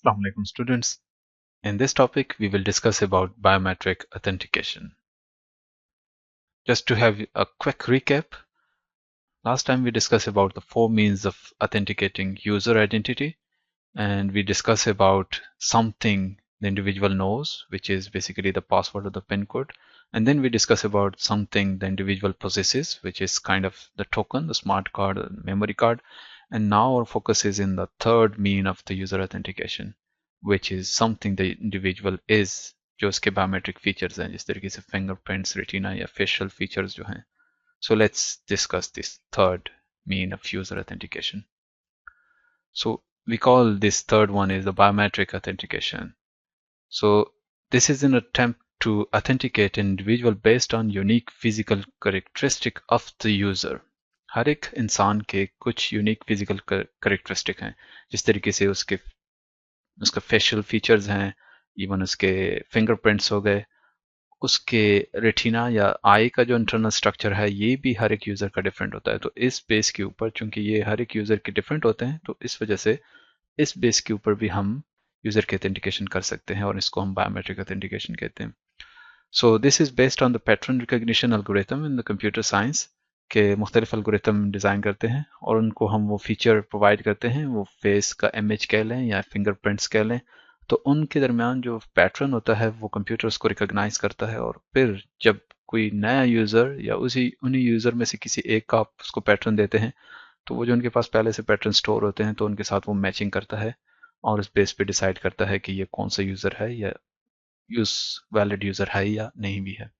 Assalamu alaikum students. In this topic, we will discuss about biometric authentication. Just to have a quick recap, last time we discussed about the four means of authenticating user identity, and we discussed about something the individual knows, which is basically the password or the PIN code. And then we discussed about something the individual possesses, which is kind of the token, the smart card, the memory card. And now our focus is in the third mean of the user authentication, which is something the individual is, जो उसके biometric features हैं, जिस तरीके से fingerprints, retina या facial features जो हैं. So let's discuss this third mean of user authentication. So we call this third one is the biometric authentication. So this is an attempt to authenticate an individual based on unique physical characteristic of the user. हर एक इंसान के कुछ unique physical characteristic हैं, जिस तरीके से उसका facial features हैं, इवन उसके फिंगरप्रिंट्स हो गए, उसके रेटिना या आई का जो इंटरनल स्ट्रक्चर है ये भी हर एक यूज़र का डिफरेंट होता है. तो इस बेस के ऊपर चूंकि ये हर एक यूज़र के डिफरेंट होते हैं, तो इस वजह से इस बेस के ऊपर भी हम यूज़र की ऑथेंटिकेशन कर सकते हैं और इसको हम बायोमेट्रिक ऑथेंटिकेशन कहते हैं. So this is based on the pattern recognition algorithm in the computer science के मुख्तलिफ एल्गोरिथम डिज़ाइन करते हैं और उनको हम वो फीचर प्रोवाइड करते हैं, वो फेस का इमेज कह लें या फिंगरप्रिंट्स कह लें. तो उनके दरमियान जो पैटर्न होता है वो कंप्यूटर उसको रिकॉग्नाइज करता है और फिर जब कोई नया यूज़र या उन्हीं यूज़र में से किसी एक का आप उसको पैटर्न देते हैं, तो वो जो उनके पास पहले से पैटर्न स्टोर होते हैं तो उनके साथ वो मैचिंग करता है और उस बेस पे डिसाइड करता है कि ये कौन सा यूज़र है या वैलिड यूज़र है या नहीं भी है.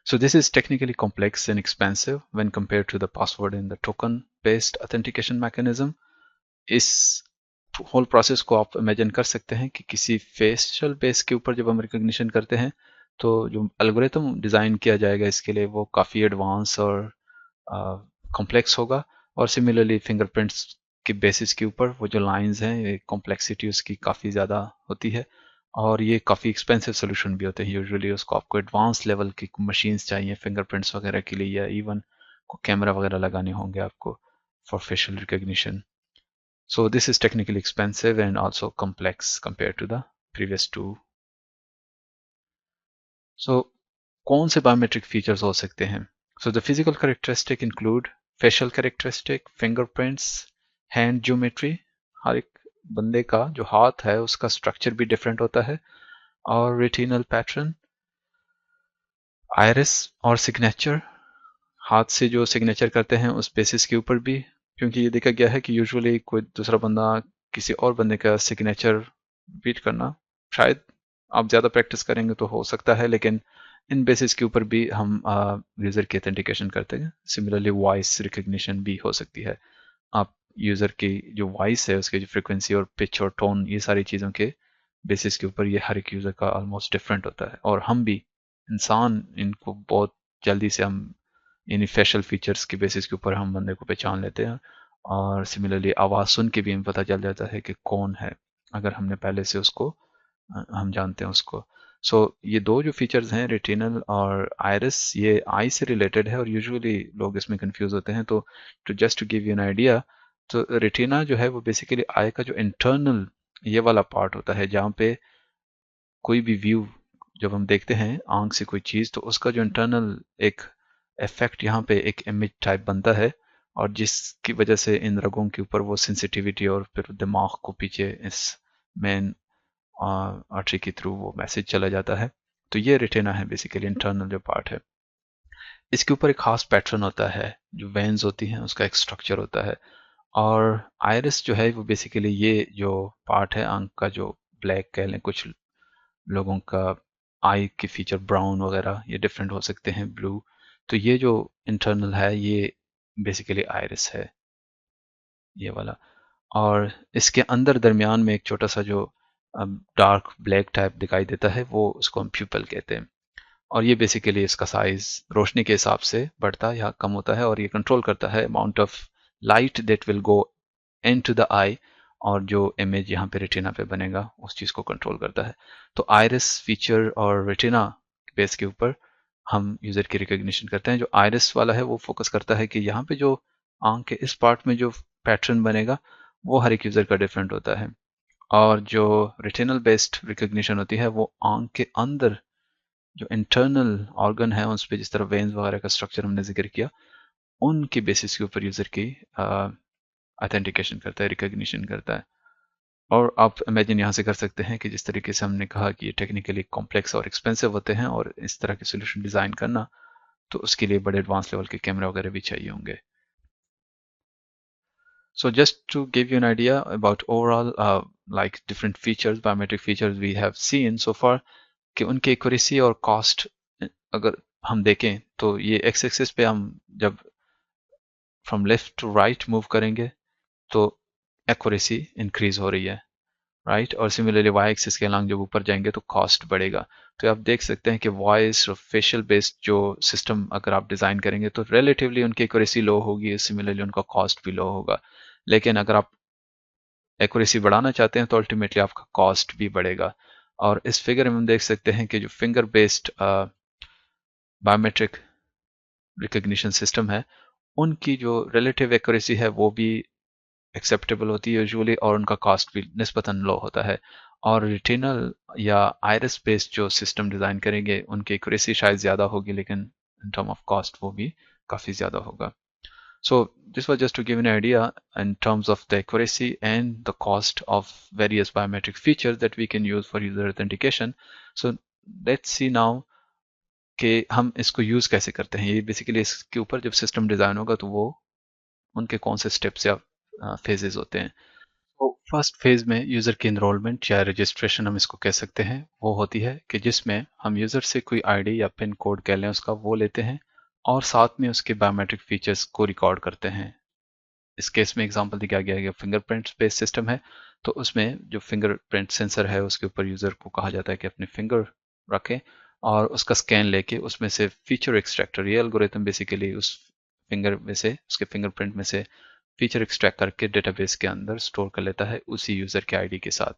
So this is technically complex and expensive when compared to the password in the token-based authentication mechanism. इस होल प्रोसेस को आप इमेजिन कर सकते हैं कि किसी फेशियल बेस के ऊपर जब हम रिकॉग्निशन करते हैं तो जो एल्गोरिथम डिज़ाइन किया जाएगा इसके लिए वो काफ़ी एडवांस और कॉम्प्लेक्स होगा. और सिमिलरली फिंगरप्रिंट्स के बेसिस के ऊपर वो जो लाइंस हैं कॉम्प्लेक्सिटी उसकी काफ़ी ज़्यादा होती है और ये काफ़ी एक्सपेंसिव सोल्यूशन भी होते हैं. यूजुअली उसको आपको एडवांस लेवल की मशीन्स चाहिए फिंगरप्रिंट्स वगैरह के लिए या इवन को कैमरा वगैरह लगाने होंगे आपको for facial recognition. So this is technically expensive and also complex compared to the previous two. So कौन से biometric features हो सकते हैं? So the physical characteristic include facial characteristic, fingerprints, hand geometry. हर एक बंदे का जो हाथ है उसका स्ट्रक्चर भी डिफरेंट होता है और रेटिनल पैटर्न, आयरिस और सिग्नेचर, हाथ से जो सिग्नेचर करते हैं उस बेसिस के ऊपर भी, क्योंकि ये देखा गया है कि यूजुअली कोई दूसरा बंदा किसी और बंदे का सिग्नेचर बीट करना शायद आप ज़्यादा प्रैक्टिस करेंगे तो हो सकता है, लेकिन इन बेसिस के ऊपर भी हम यूज़र की ऑथेंटिकेशन करते हैं. सिमिलरली वॉइस रिकग्निशन भी हो सकती है. आप यूज़र की जो वॉइस है उसकी जो फ्रिक्वेंसी और पिच और टोन, ये सारी चीज़ों के बेसिस के ऊपर ये हर एक यूज़र का ऑलमोस्ट डिफरेंट होता है. और हम भी इंसान इनको बहुत जल्दी से हम इन फेशियल फीचर्स के बेसिस के ऊपर हम बंदे को पहचान लेते हैं और सिमिलरली आवाज़ सुन के भी हमें पता चल जाता है कि कौन है अगर हमने पहले से उसको हम जानते हैं उसको. सो ये दो जो फीचर्स हैं रेटिनल और आयरिस, ये आई से रिलेटेड है और यूजुअली लोग इसमें कंफ्यूज होते हैं. तो just to give you an idea, तो रेटिना जो है वो बेसिकली आई का जो इंटरनल ये वाला पार्ट होता है जहाँ पे कोई भी व्यू जब हम देखते हैं आंख से कोई चीज़ तो उसका जो इंटरनल एक इफेक्ट यहाँ पे एक इमेज टाइप बनता है और जिसकी वजह से इन रगों के ऊपर वो सेंसिटिविटी और फिर दिमाग को पीछे इस मेन आर्टरी के थ्रू वो मैसेज चला जाता है. तो ये रेटिना है बेसिकली इंटरनल जो पार्ट है. इसके ऊपर एक खास पैटर्न होता है, जो वेन्स होती हैं उसका एक स्ट्रक्चर होता है. और आयरिस जो है वो बेसिकली ये जो पार्ट है आंख का जो ब्लैक कह लें, कुछ लोगों का आई के फीचर ब्राउन वगैरह ये डिफरेंट हो सकते हैं, ब्लू. तो ये जो इंटरनल है ये बेसिकली आयरिस है ये वाला. और इसके अंदर दरमियान में एक छोटा सा जो डार्क ब्लैक टाइप दिखाई देता है वो उसको हम प्यूपल कहते हैं. और ये बेसिकली इसका साइज रोशनी के हिसाब से बढ़ता या कम होता है और ये कंट्रोल करता है amount of light that will go into the eye और जो इमेज यहाँ पे रेटिना पे बनेगा उस चीज़ को कंट्रोल करता है. तो आयरिस फीचर और रेटिना बेस के ऊपर हम यूज़र की रिकॉग्निशन करते हैं. जो आयरिस वाला है वो फोकस करता है कि यहाँ पे जो आंख के इस पार्ट में जो पैटर्न बनेगा वो हर एक यूज़र का डिफरेंट होता है और जो रेटिनल बेस्ड रिकग्निशन होती है वो आंख के अंदर जो इंटरनल ऑर्गन है उस पे, जिस तरह वेन्स वगैरह का स्ट्रक्चर हमने जिक्र किया, उनकी बेसिस के ऊपर यूजर की ऑथेंटिकेशन करता है, रिकग्निशन करता है। और आप इमेजिन यहाँ से कर सकते हैं कि जिस तरीके से हमने कहा कि ये टेक्निकली कॉम्प्लेक्स और एक्सपेंसिव होते हैं और इस तरह के सोल्यूशन डिजाइन करना, तो उसके लिए बड़े एडवांस लेवल के कैमरा वगैरह भी चाहिए होंगे। So just to give you an idea about overall like different features, biometric features we have seen so far, कि उनकी एक्यूरेसी और कॉस्ट अगर हम देखें तो ये एक्स एक्सिस पे हम जब from left to right move करेंगे तो एक्यूरेसी इंक्रीज हो रही है, राइट। और सिमिलरली वाई एक्सिस के अलॉन्ग जब ऊपर जाएंगे तो कॉस्ट बढ़ेगा। तो आप देख सकते हैं कि वॉइस और फेशियल बेस्ड जो सिस्टम अगर आप डिजाइन करेंगे तो रिलेटिवली उनकी एक्यूरेसी लो होगी, सिमिलरली उनका कॉस्ट भी लो होगा। लेकिन अगर आप एक्यूरेसी बढ़ाना चाहते हैं तो अल्टीमेटली आपका कॉस्ट भी बढ़ेगा। और इस फिगर में हम देख सकते हैं कि जो finger based biometric recognition system है उनकी जो रिलेटिव एक्यूरेसी है वो भी एक्सेप्टेबल होती है यूजुअली, और उनका कॉस्ट भी निस्बतन लो होता है। और रेटिनल या आयरिस बेस्ड जो सिस्टम डिजाइन करेंगे उनकी एक्यूरेसी शायद ज्यादा होगी, लेकिन इन टर्म ऑफ कॉस्ट वो भी काफी ज्यादा होगा। So this was just to give an idea in terms of the accuracy and the cost of various biometric features that we can use for user authentication. So let's see now कि हम इसको use कैसे करते हैं। ये basically इसके ऊपर जब सिस्टम डिजाइन होगा तो वो उनके कौन से स्टेप्स या फेजेस होते हैं। तो फर्स्ट फेज में यूजर की इनरोलमेंट या रजिस्ट्रेशन हम इसको कह सकते हैं, वो होती है कि जिसमें हम यूजर से कोई आईडी या पिन कोड कह लें उसका, वो लेते हैं और साथ में उसके बायोमेट्रिक फीचर्स को रिकॉर्ड करते हैं। इस केस में एग्जांपल दिया गया है कि फिंगरप्रिंट बेस्ड सिस्टम है, तो उसमें जो फिंगरप्रिंट सेंसर है उसके ऊपर यूजर को कहा जाता है कि अपने फिंगर रखें और उसका स्कैन लेके उसमें से फीचर एक्सट्रैक्टर, ये एल्गोरिथम बेसिकली उस फिंगर में से, उसके फिंगरप्रिंट में से फीचर एक्सट्रैक्ट करके डेटाबेस के अंदर स्टोर कर लेता है उसी यूजर के आईडी के साथ।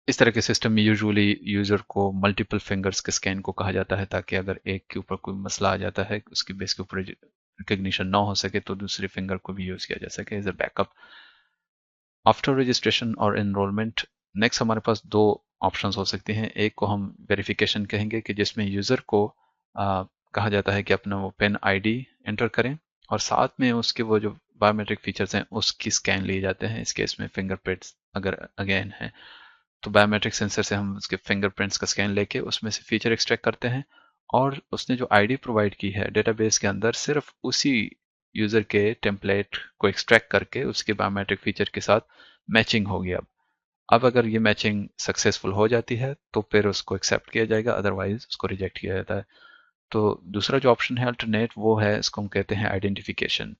इस तरह के सिस्टम में यूजुअली यूजर को मल्टीपल फिंगर्स के स्कैन को कहा जाता है, ताकि अगर एक के ऊपर कोई मसला आ जाता है उसकी बेस के ऊपर रिकग्निशन ना हो सके तो दूसरे फिंगर को भी यूज किया जा सके as a backup. After registration और एनरोलमेंट नेक्स्ट हमारे पास दो ऑप्शंस हो सकते हैं। एक को हम वेरिफिकेशन कहेंगे कि जिसमें यूजर को कहा जाता है कि अपना वो पेन आईडी एंटर करें और साथ में उसके वो जो बायोमेट्रिक फीचर्स हैं उसकी स्कैन लिए जाते हैं। इस केस में फिंगरप्रिंट्स अगर अगेन है तो बायोमेट्रिक सेंसर से हम उसके फिंगरप्रिंट्स का स्कैन लेके उसमें से फीचर एक्सट्रैक्ट करते हैं और उसने जो आईडी प्रोवाइड की है डेटाबेस के अंदर सिर्फ उसी यूजर के टेम्पलेट को एक्सट्रैक्ट करके उसके बायोमेट्रिक फीचर के साथ मैचिंग होगी। अब अगर ये मैचिंग सक्सेसफुल हो जाती है तो फिर उसको एक्सेप्ट किया जाएगा, अदरवाइज उसको रिजेक्ट किया जाता है। तो दूसरा जो ऑप्शन है अल्टरनेट, वो है, इसको हम कहते हैं आइडेंटिफिकेशन।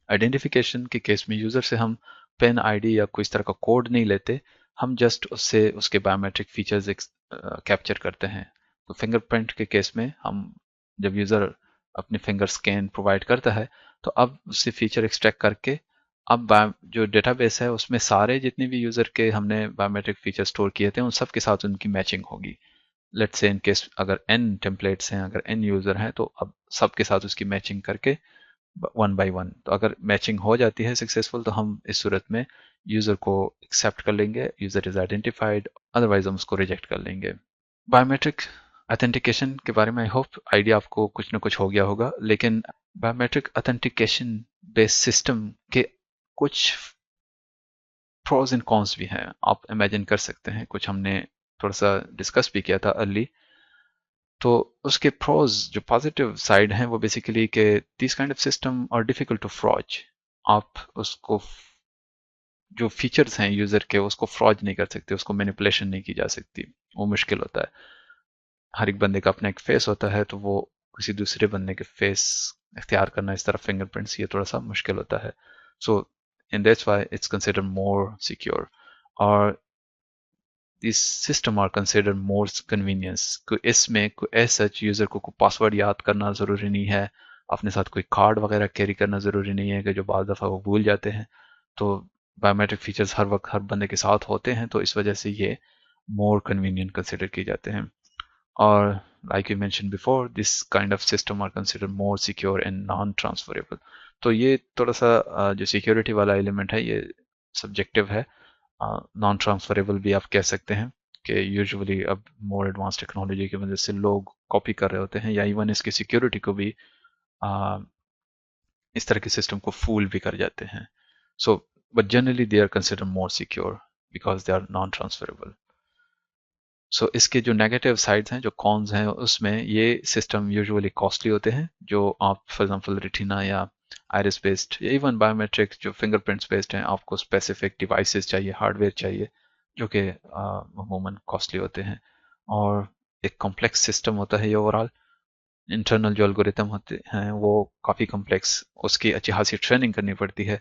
आइडेंटिफिकेशन के केस में यूजर से हम पेन आईडी या कोई इस तरह का कोड नहीं लेते, हम जस्ट उससे उसके बायोमेट्रिक फीचर्स कैप्चर करते हैं। तो फिंगरप्रिंट के केस में हम जब यूजर अपने फिंगर स्कैन प्रोवाइड करता है तो अब उससे फीचर एक्सट्रैक्ट करके अब जो डेटाबेस है उसमें सारे जितने भी यूजर के हमने बायोमेट्रिक फीचर स्टोर किए थे उन सब के साथ उनकी मैचिंग होगी। लेट्स से इन केस अगर n टेम्पलेट्स हैं, अगर n यूजर हैं, तो अब सबके साथ उसकी मैचिंग करके वन बाय वन, तो अगर मैचिंग हो जाती है सक्सेसफुल तो हम इस सूरत में यूजर को एक्सेप्ट कर लेंगे, यूजर इज आइडेंटिफाइड, अदरवाइज हम उसको रिजेक्ट कर लेंगे। बायोमेट्रिक ऑथेंटिकेशन के बारे में आई होप आइडिया आपको कुछ ना कुछ हो गया होगा, लेकिन बायोमेट्रिक ऑथेंटिकेशन बेस्ड सिस्टम के कुछ प्रोज एंड कॉन्स भी हैं। आप इमेजिन कर सकते हैं, कुछ हमने थोड़ा सा डिस्कस भी किया था अर्ली। तो उसके प्रोज जो पॉजिटिव साइड हैं वो बेसिकली कि this kind of system are difficult to froze. आप उसको जो फीचर्स हैं यूजर के उसको फ्रॉज नहीं कर सकते, उसको मैनिपुलेशन नहीं की जा सकती, वो मुश्किल होता है। हर एक बंदे का अपना एक फेस होता है, तो वो किसी दूसरे बंदे के फेस इख्तियार करना इस तरह फिंगरप्रिंट्स, ये थोड़ा सा मुश्किल होता है। So in that's why it's considered more secure. और this system are considered more convenience. इसमें कोई ऐसा यूजर को पासवर्ड याद करना जरूरी नहीं है, अपने साथ कोई कार्ड वगैरह कैरी करना जरूरी नहीं है कि जो बाद दफा वो भूल जाते हैं। तो बायोमेट्रिक फीचर्स हर वक्त हर बंदे के साथ होते हैं, तो इस वजह से ये मोर कन्वीनियंट कंसिडर किए जाते हैं। और like you mentioned before, this kind of system are considered more secure and non-transferable। तो ये थोड़ा सा जो सिक्योरिटी वाला एलिमेंट है ये सब्जेक्टिव है, नॉन ट्रांसफरेबल भी आप कह सकते हैं कि यूजुअली अब मोर एडवांस टेक्नोलॉजी की वजह से लोग कॉपी कर रहे होते हैं या इवन इसकी सिक्योरिटी को भी uh, इस तरह के सिस्टम को फूल भी कर जाते हैं. So but generally they are consider more secure because they are non transferable. So इसके जो नेगेटिव साइड्स हैं, जो कॉन्स हैं, उसमें ये सिस्टम यूजुअली कॉस्टली होते हैं. जो आप फॉर एग्जांपल रेटिना या आइरिस बेस्ड या इवन बायोमेट्रिक जो फिंगरप्रिंट्स बेस्ड हैं, आपको स्पेसिफिक डिवाइसेस चाहिए, हार्डवेयर चाहिए, जो कि अमूमन कॉस्टली होते हैं. और एक कॉम्प्लेक्स सिस्टम होता है ये ओवरऑल. इंटरनल जो एल्गोरिथम होते हैं वो काफ़ी कॉम्प्लेक्स, उसकी अच्छी खासी ट्रेनिंग करनी पड़ती है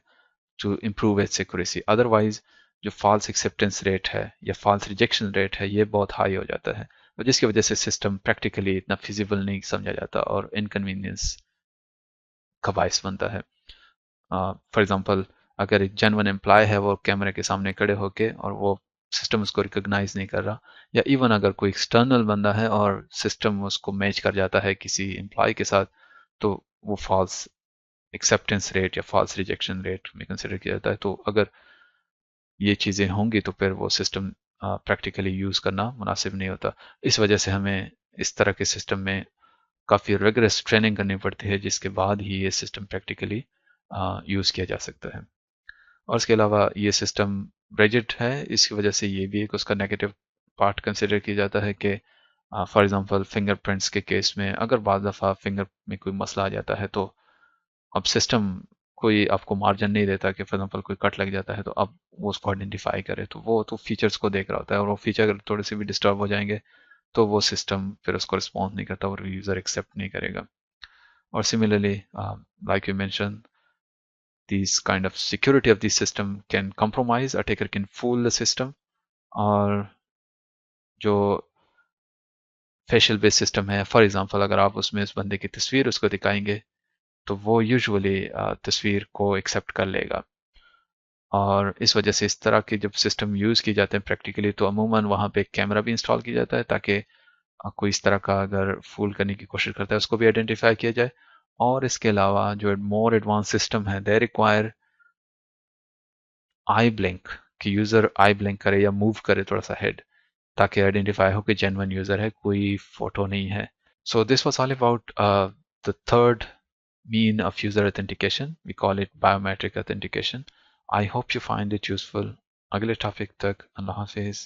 to improve its accuracy. Otherwise जो false acceptance rate है या false rejection rate है, ये बहुत हाई हो जाता है, और जिसकी वजह से सिस्टम प्रैक्टिकली इतना फिजिबल नहीं समझा जाता और इनकन्वीनियंस का बायस बनता है. फॉर एग्जांपल अगर एक जेन्युइन एम्प्लॉय है, वो कैमरे के सामने खड़े होके और वो सिस्टम उसको रिकॉग्नाइज नहीं कर रहा, या इवन अगर कोई एक्सटर्नल बंदा है और सिस्टम उसको मैच कर जाता है किसी एम्प्लॉय के साथ, तो वो फॉल्स एक्सेप्टेंस रेट या फॉल्स रिजेक्शन रेट में कंसिडर किया जाता है. तो अगर ये चीज़ें होंगी तो फिर वो सिस्टम प्रैक्टिकली यूज़ करना मुनासिब नहीं होता. इस वजह से हमें इस तरह के सिस्टम में काफ़ी रिगरस ट्रेनिंग करनी पड़ती है, जिसके बाद ही ये सिस्टम प्रैक्टिकली यूज़ किया जा सकता है. और इसके अलावा ये सिस्टम ब्रेजिट है, इसकी वजह से ये भी एक उसका नेगेटिव पार्ट कंसिडर किया जाता है कि फॉर एग्जांपल फिंगरप्रिंट्स के केस में अगर बाज़ दफ़ा फिंगर में कोई मसला आ जाता है, तो अब सिस्टम कोई आपको मार्जिन नहीं देता कि फॉर एग्जांपल कोई कट लग जाता है तो अब वो उसको आइडेंटिफाई करे. तो वो तो फीचर्स को देख रहा होता है, और वो फीचर अगर थोड़े से भी डिस्टर्ब हो जाएंगे तो वो सिस्टम फिर उसको रिस्पॉन्स नहीं करता और यूज़र एक्सेप्ट नहीं करेगा. और similarly like you mention, these kind of security of the system can compromise, attacker can fool the system. और जो फेशियल बेस्ड सिस्टम है, फॉर एग्जांपल अगर आप उसमें उस बंदे की तस्वीर उसको दिखाएंगे तो वो यूजुअली तस्वीर को एक्सेप्ट कर लेगा. और इस वजह से इस तरह के जब सिस्टम यूज़ किए जाते हैं प्रैक्टिकली, तो अमूमन वहाँ पे एक कैमरा भी इंस्टॉल किया जाता है ताकि कोई इस तरह का अगर फूल करने की कोशिश करता है उसको भी आइडेंटिफाई किया जाए. और इसके अलावा जो मोर एडवांस सिस्टम है, दे रिक्वायर आई ब्लिंक, कि यूज़र आई ब्लिंक करे या मूव करे थोड़ा सा हेड, ताकि आइडेंटिफाई हो कि जेन्युइन यूज़र है, कोई फोटो नहीं है. So this was all about the third mean of user authentication. We call it biometric authentication. I hope you find it useful. अगले टॉपिक तक अल्लाह हाफिज.